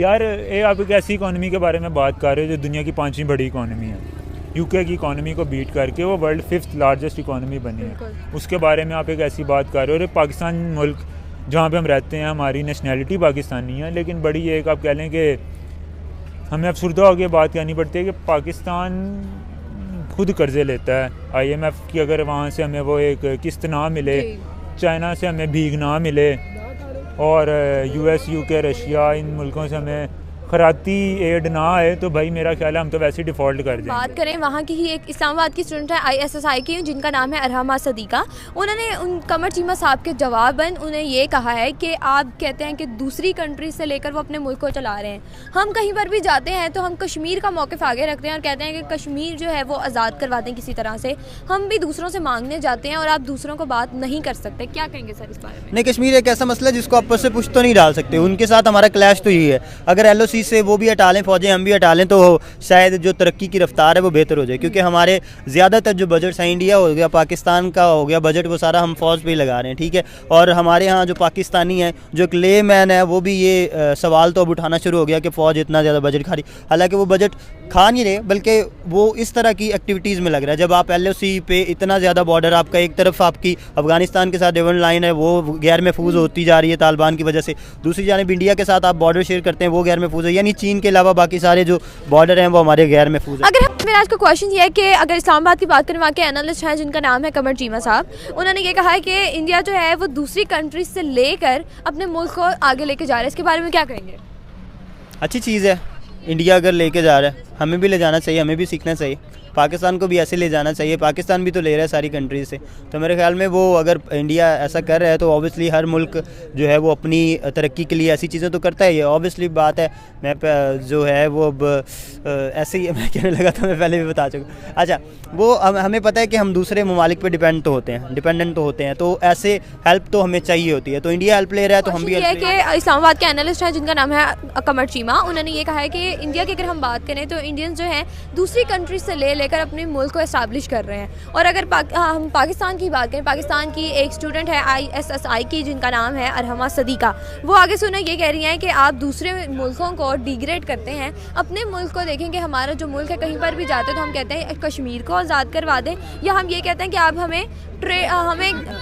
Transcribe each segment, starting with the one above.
यार ये आप एक ऐसी इकॉनमी के बारे में बात कर रहे हो जो दुनिया की 5वीं बड़ी इकॉनमी है। यूके की इकॉनमी को बीट करके वो वर्ल्ड 5th लार्जेस्ट इकॉनमी बनी है। उसके बारे में आप एक ऐसी बात कर रहे हो। पाकिस्तान मुल्क जहाँ पे हम रहते हैं, हमारी नेशनैलिटी पाकिस्तानी है, लेकिन बड़ी एक आप कह लें कि हमें अफसरदा होकर बात करनी पड़ती है कि पाकिस्तान खुद कर्ज़े लेता है IMF की। अगर वहाँ से हमें वो एक किस्त ना मिले, चाइना से हमें भीख ना मिले, और US UK रशिया इन मुल्कों से हमें खराती एड ना आए, तो भाई मेरा ख्याल है हम तो वैसे ही डिफ़ॉल्ट कर जाएंगे। बात करें वहाँ की ही एक इस्लामाबाद की स्टूडेंट है ISSI की, जिनका नाम है अरहमा सदीका। उन्होंने उन कमर चीमा साहब के जवाबन उन्हें ये कहा है कि आप कहते हैं कि दूसरी कंट्री से लेकर वो अपने मुल्क को चला रहे हैं। हम कहीं पर भी जाते हैं तो हम कश्मीर का मौक़िफ़ आगे रखते हैं और कहते हैं कि कश्मीर जो है वो आज़ाद करवा दें किसी तरह से। हम भी दूसरों से मांगने जाते हैं और आप दूसरों को बात नहीं कर सकते। क्या कहेंगे सर इस बारे में? नहीं, कश्मीर एक ऐसा मसला है जिसको आपस से पूछ तो नहीं डाल सकते। उनके साथ हमारा क्लैश तो यही है। अगर LOC से वो भी हटा लें, फौजें हम भी हटा लें, तो शायद जो तरक्की की रफ्तार है वो बेहतर हो जाए। क्योंकि हमारे ज़्यादातर जो बजट है, इंडिया हो गया, पाकिस्तान का हो गया बजट, वो सारा हम फ़ौज पे ही लगा रहे हैं, ठीक है। और हमारे यहाँ जो पाकिस्तानी है, जो एक ले मैन है, वो भी ये सवाल तो अब उठाना शुरू हो गया कि फ़ौज इतना ज़्यादा बजट खा रही। हालांकि वो बजट खा नहीं रहे, बल्कि वो इस तरह की एक्टिविटीज़ में लग रहा है। जब आप LOC पे इतना ज़्यादा बॉर्डर, आपका एक तरफ आपकी अफ़गानिस्तान के साथ डिफेंस लाइन है, वो गैर महफूज होती जा रही है तालिबान की वजह से, दूसरी जानिब इंडिया के साथ आप बॉर्डर शेयर करते हैं, वो गैर महफूज है। यानी चीन के अलावा बाकी सारे जो बॉर्डर हैं वो हमारे गैर महफूज है। अगर मेरा आज का क्वेश्चन ये है कि अगर इस्लामाबाद की बात करें, वहाँ के एनालिस्ट हैं जिनका नाम है कमर चीमा साहब, उन्होंने ये कहा है कि इंडिया जो है वो दूसरी कंट्री से लेकर अपने मुल्क को आगे लेके जा रहा है। इसके बारे में क्या कहेंगे? अच्छी चीज़ है, इंडिया अगर लेके जा रहा है, हमें भी ले जाना चाहिए, हमें भी सीखना चाहिए। पाकिस्तान को भी ऐसे ले जाना चाहिए। पाकिस्तान भी तो ले रहा है सारी कंट्री से। तो मेरे ख्याल में वो अगर इंडिया ऐसा कर रहा है तो ऑब्वियसली हर मुल्क जो है वो अपनी तरक्की के लिए ऐसी चीज़ें तो करता है। ये ऑब्वियसली बात है। मैं जो है वो अब ऐसे ही मैं कहने लगा था, मैं पहले भी बता चुका। अच्छा, वो हमें पता है कि हम दूसरे ममालिक पर डिपेंडेंट तो होते हैं, तो ऐसे हेल्प तो हमें चाहिए होती है। तो इंडिया हेल्प ले रहा है तो हम भी हेल्प ले रहे हैं। इस्लामाबाद के एनालिस्ट हैं जिनका नाम है कमर चीमा, उन्होंने ये कहा है कि इंडिया की अगर हम बात करें तो इंडियंस जो हैं दूसरी कंट्री से लेकर अपने मुल्क को एस्टैब्लिश कर रहे हैं। और अगर हम पाकिस्तान की बात करें, पाकिस्तान की एक स्टूडेंट है ISSI की, जिनका नाम है अरहमा सदीका, वो आगे सुना ये कह रही हैं कि आप दूसरे मुल्कों को डिग्रेड करते हैं, अपने मुल्क को देखें कि हमारा जो मुल्क है, कहीं पर भी जाते तो हम कहते हैं कश्मीर को आज़ाद करवा दें, या हम ये कहते हैं कि आप हमें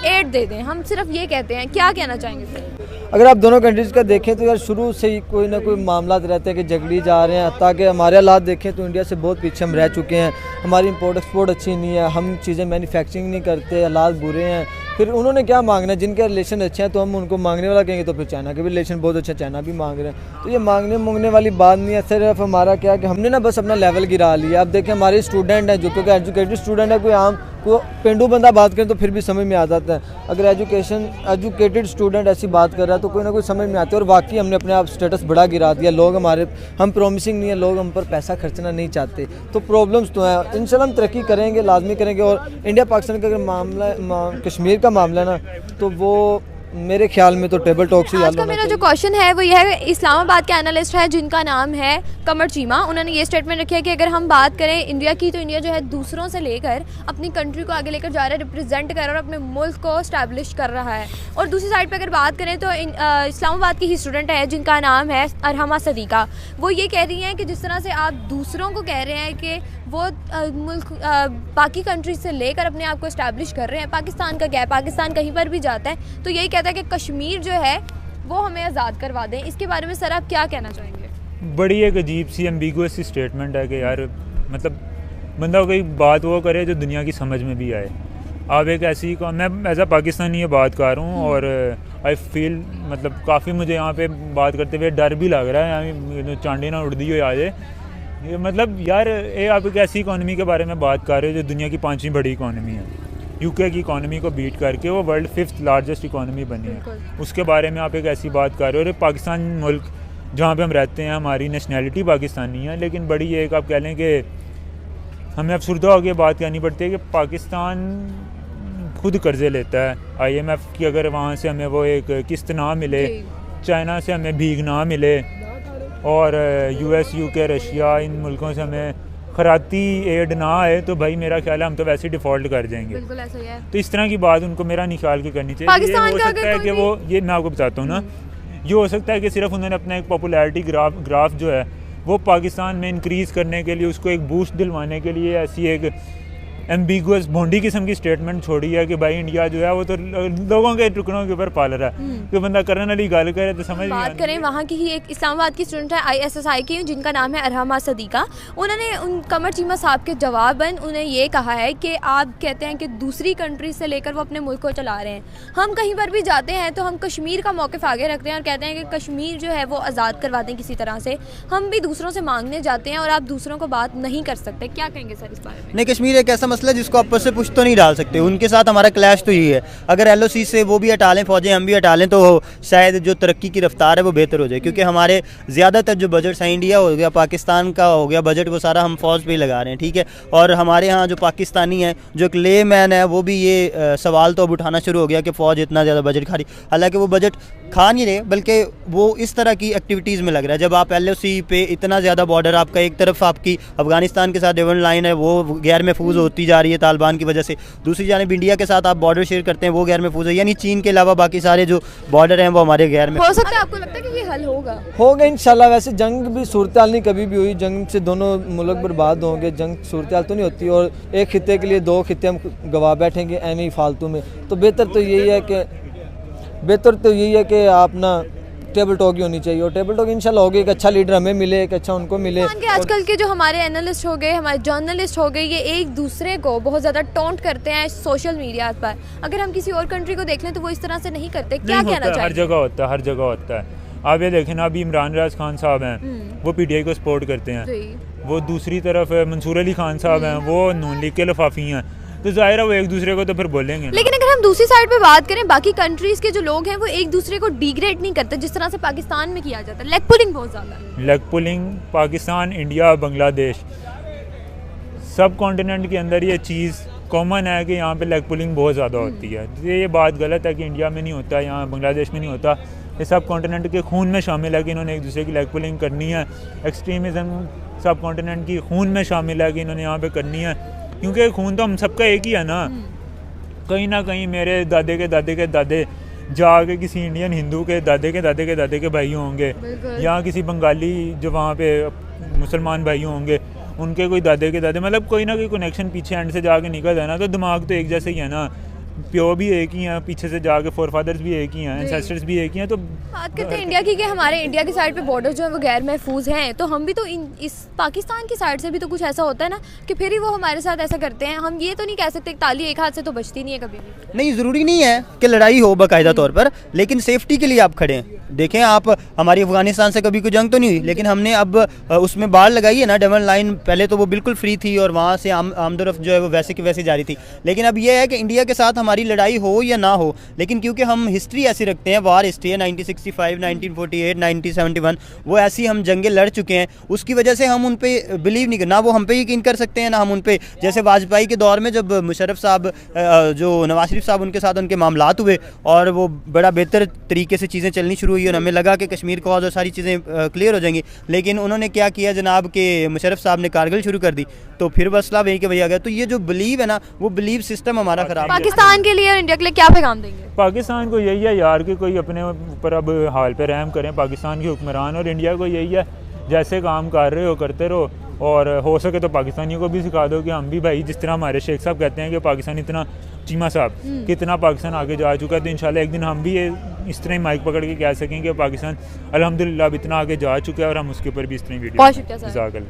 एड दे दें। हम सिर्फ ये कहते हैं। क्या कहना चाहेंगे सर? अगर आप दोनों कंट्रीज़ का देखें तो यार शुरू से ही कोई ना कोई मामला रहते हैं कि झगड़ी जा रहे हैं। ताकि हमारे हालात देखें तो इंडिया से बहुत पीछे हम रह चुके हैं। हमारी इंपोर्ट एक्सपोर्ट अच्छी नहीं है, हम चीज़ें मैन्युफैक्चरिंग नहीं करते, हालात बुरे हैं। फिर उन्होंने क्या मांगना है? जिनके रिलेशन अच्छे हैं तो हम उनको मांगने वाला कहेंगे, तो फिर चाइना के भी रिलेशन बहुत अच्छा, चाइना भी मांग रहे हैं। तो ये मांगने वाली बात नहीं है। सिर्फ हमारा क्या कि हमने ना बस अपना लेवल गिरा लिया। अब देखें हमारे स्टूडेंट हैं जो क्योंकि एजुकेटेड स्टूडेंट है, कोई आम को पेंडू बंदा बात करें तो फिर भी समझ में आ जाता है। अगर एजुकेटेड स्टूडेंट ऐसी बात कर रहा है तो कोई ना कोई समझ में आती है। और वाकई हमने अपने आप स्टेटस बड़ा गिरा दिया। लोग हम प्रॉमिसिंग नहीं है, लोग हम पर पैसा खर्चना नहीं चाहते। तो प्रॉब्लम्स तो हैं। इंशाल्लाह हम तरक्की करेंगे, लाजमी करेंगे। और इंडिया पाकिस्तान का अगर मामला कश्मीर का मामला है ना, तो वो मेरे ख्याल में तो टेबल टॉक से आज का मेरा जो क्वेश्चन है वो यह है, इस्लामाबाद के एनालिस्ट है जिनका नाम है कमर चीमा, उन्होंने ये स्टेटमेंट रखी है कि अगर हम बात करें इंडिया की, तो इंडिया जो है दूसरों से लेकर अपनी कंट्री को आगे लेकर जा रहा है, रिप्रेजेंट कर रहा है और अपने मुल्क को स्टैब्लिश कर रहा है। और दूसरी साइड पे अगर बात करें तो इस्लामाबाद की ही स्टूडेंट है जिनका नाम है अरहमा सदीका, वो ये कह रही हैं कि जिस तरह से आप दूसरों को कह रहे हैं कि वो मुल्क बाकी कंट्रीज से लेकर अपने आप को इस्टेब्लिश कर रहे हैं, पाकिस्तान का क्या है, पाकिस्तान कहीं पर भी जाता है तो यही कहता है कि कश्मीर जो है वो हमें आज़ाद करवा दें। इसके बारे में सर आप क्या कहना चाहेंगे? बड़ी एक अजीब सी एम्बिगुअस सी स्टेटमेंट है कि यार मतलब बंदा कोई बात वो करे जो दुनिया की समझ में भी आए। आप एक ऐसी, मैं एज अ पाकिस्तानी ये बात कर रहा हूँ और आई फील मतलब काफ़ी मुझे यहाँ पे बात करते हुए डर भी लग रहा है, चांडी ना उड़ दी हो आ जाए। ये मतलब यार ये आप एक ऐसी इकॉनमी के बारे में बात कर रहे हो जो दुनिया की 5वीं बड़ी इकॉनमी है। यूके की इकॉनमी को बीट करके वो वर्ल्ड 5th लार्जेस्ट इकॉनमी बनी है। उसके बारे में आप एक ऐसी बात कर रहे हो। पाकिस्तान मुल्क जहाँ पे हम रहते हैं, हमारी नेशनैलिटी पाकिस्तानी है, लेकिन बड़ी एक आप कह लें कि हमें अफसरदा होकर बात करनी पड़ती है कि पाकिस्तान खुद कर्ज़े लेता है IMF की। अगर वहाँ से हमें वो एक किस्त ना मिले, चाइना से हमें भीख ना मिले, और US UK रशिया इन मुल्कों से हमें खराती एड ना आए, तो भाई मेरा ख्याल है हम तो वैसे ही डिफ़ॉल्ट कर जाएंगे। बिल्कुल ऐसा ही है। तो इस तरह की बात उनको मेरा निकाल के करनी चाहिए। ये हो सकता है कि वो, ये मैं आपको बताता हूँ ना, ये हो सकता है कि सिर्फ उन्होंने अपना एक पॉपुलैरिटी ग्राफ जो है वो पाकिस्तान में इंक्रीज़ करने के लिए, उसको एक बूस्ट दिलवाने के लिए ऐसी एक एम्बिगुअस भोंडी किस्म की स्टेटमेंट छोड़ी है कि भाई इंडिया जो है वो तो लोगों के टुकड़ों के ऊपर पाल रहा है। कि बंदा करने वाली गल करे तो समझ बात करें वहाँ की ही एक इस्लामाबाद की स्टूडेंट है ISSI की, जिनका नाम है अरहमा सदीका। उन्होंने उन कमर चीमा साहब के जवाबन उन्हें ये कहा है कि आप कहते हैं कि दूसरी कंट्री से लेकर वो अपने मुल्क को चला रहे हैं। हम कहीं पर भी जाते हैं तो हम कश्मीर का मौक़िफ़ आगे रखते हैं और कहते हैं कि कश्मीर जो है वो आज़ाद करवा दें किसी तरह से। हम भी दूसरों से मांगने जाते हैं और आप दूसरों को बात नहीं कर सकते। क्या कहेंगे सर इस बारे में? नहीं, कश्मीर एक ऐसा मसला है जिसको आपस से पुश तो नहीं डाल सकते। उनके साथ हमारा क्लैश तो यही है, अगर LOC से वो भी हटा लें, फ़ौजें हम भी हटा लें, तो शायद जो तरक्की की रफ्तार है वो बेहतर हो जाए। क्योंकि हमारे ज़्यादातर जो बजट है, इंडिया हो गया, पाकिस्तान का हो गया बजट, वो सारा हम फ़ौज पे ही लगा रहे हैं, ठीक है। और हमारे यहाँ जो पाकिस्तानी है, जो एक ले मैन है, वो भी ये सवाल तो अब उठाना शुरू हो गया कि फ़ौज इतना ज़्यादा बजट खा रही। हालाँकि वो बजट खा नहीं रहे, बल्कि वो इस तरह की एक्टिविटीज़ में लग रहा है। जब आप LOC पे इतना ज़्यादा बॉर्डर आपका, एक तरफ आपकी अफ़गानिस्तान के साथ डिवन लाइन है वो गैर महफूज होती जा रही है तालिबान की वजह से, दूसरी जानिब इंडिया के साथ आप बॉर्डर शेयर करते हैं वो गैर महफूज है। यानी चीन के अलावा बाकी सारे जो बॉर्डर हैं वो हमारे गैर महफूज। हो सकता है, आपको लगता है कि ये हल होगा इंशाल्लाह। वैसे जंग भी सूरत हाल नहीं कभी भी हुई, जंग से दोनों मुल्क बर्बाद होंगे, जंग सूरत हाल तो नहीं होती। और एक खिते के लिए दो खिते हम गवा बैठेंगे एम ही फालतू में। तो बेहतर तो यही है कि आप ना टेबल टॉक ही होनी चाहिए। और टेबल टॉक इंशाल्लाह होगी, एक अच्छा लीडर हमें मिले, एक अच्छा उनको मिले। आजकल के जो हमारे एनालिस्ट हो गए, हमारे जर्नलिस्ट हो गए, ये एक दूसरे को बहुत ज़्यादा टॉन्ट करते हैं सोशल मीडिया पर। अगर हम किसी और कंट्री को देख लें तो वो इस तरह से नहीं करते। क्या कहना चाहिए? हर जगह होता है, हर जगह होता है। आप ये देखें ना, अभी इमरान राज खान साहब हैं, वो PTI को सपोर्ट करते हैं। वो दूसरी तरफ मंसूर अली खान साहब हैं, वो नून लीग के लिफाफी हैं। तो जाहिर है वो एक दूसरे को तो फिर बोलेंगे। लेकिन अगर हम दूसरी साइड पे बात करें, बाकी कंट्रीज के जो लोग हैं वो एक दूसरे को डिग्रेड नहीं करते जिस तरह से पाकिस्तान में किया जाता है। लेग पुलिंग बहुत ज़्यादा है। Leg pulling Pakistan, India, Bangladesh, सब कॉन्टिनेंट के अंदर ये चीज़ कॉमन है कि यहाँ पे लेग पुलिंग बहुत ज़्यादा होती है। ये बात गलत है कि इंडिया में नहीं होता, यहाँ बांग्लादेश में नहीं होता। ये सब कॉन्टिनेंट के खून में शामिल है कि इन्होंने एक दूसरे की लेग पुलिंग करनी है। एक्सट्रीमिज़म सब कॉन्टिनेंट की खून में शामिल है कि इन्होंने यहाँ पे करनी है। क्योंकि खून तो हम सबका एक ही है ना। कहीं ना कहीं मेरे दादे के दादे के दादे जाके किसी इंडियन हिंदू के दादे के दादे के दादे के भाई होंगे, या किसी बंगाली जो वहाँ पे मुसलमान भाई होंगे उनके कोई दादे के दादे, मतलब कोई ना कोई कनेक्शन पीछे एंड से जाके निकल है ना। तो दिमाग तो एक जैसे ही है ना, प्यो भी एक ही हैं, पीछे से जाके फोरफादर्स भी एक ही हैं, एंसेस्टर्स भी एक ही हैं। तो बात करते हैं इंडिया की कि हमारे इंडिया की साइड पे बॉर्डर जो है वो गैर महफूज हैं, तो हम भी तो इस पाकिस्तान की साइड से भी तो कुछ ऐसा होता है ना कि फिर ही वो हमारे साथ ऐसा करते हैं। हम ये तो नहीं कह सकते ताली एक हाथ से तो बचती नहीं है कभी भी। नहीं, ज़रूरी नहीं है कि लड़ाई हो बाकायदा तौर पर, लेकिन सेफ्टी के लिए आप खड़े हैं। देखें आप, हमारी अफगानिस्तान से कभी कोई जंग तो नहीं हुई, लेकिन हमने अब उसमें बाढ़ लगाई है ना, डेवन लाइन पहले तो वो बिल्कुल फ्री थी और वहाँ से आमदरफ जो है वो वैसे की वैसे जारी थी। लेकिन अब ये है कि इंडिया के साथ हमारी लड़ाई हो या ना हो, लेकिन क्योंकि हम हिस्ट्री ऐसी रखते हैं, वार हिस्ट्री है 1965, 1948, 1971, वो ऐसी हम जंगें लड़ चुके हैं, उसकी वजह से हम उन पर बिलीव नहीं, ना वो हम पे यकीन कर सकते हैं ना हम उन पे। जैसे वाजपेयी के दौर में जब मुशर्रफ साहब, जो नवाज शरीफ साहब, उनके साथ उनके मामलात हुए और वो बड़ा बेहतर तरीके से चीज़ें चलनी शुरू हुई और हमें लगा कि कश्मीर कॉज और सारी चीज़ें क्लियर हो जाएंगी। लेकिन उन्होंने क्या किया जनाब के मुशर्रफ साहब ने कारगिल शुरू कर दी, तो फिर मसला वही के वही आ गया। तो ये जो बिलीव है ना, वो बिलीव सिस्टम हमारा ख़राब है। पाकिस्तान के लिए और इंडिया के लिए क्या पैगाम देंगे? पाकिस्तान को यही है यार कि कोई अपने ऊपर अब हाल पे रहम करें पाकिस्तान के हुक्मरान, और इंडिया को यही है जैसे काम कर रहे हो करते रहो, और हो सके तो पाकिस्तानियों को भी सिखा दो कि हम भी भाई, जिस तरह हमारे शेख साहब कहते हैं कि पाकिस्तान इतना, चीमा साहब कितना पाकिस्तान आगे जा चुका है, तो इंशाल्लाह एक दिन हम भी ये इस तरह ही माइक पकड़ के कह सकें कि पाकिस्तान अल्हम्दुलिल्लाह अब इतना आगे जा चुका है और हम उसके ऊपर भी इस तरह वीडियो। बहुत शुक्रिया सर।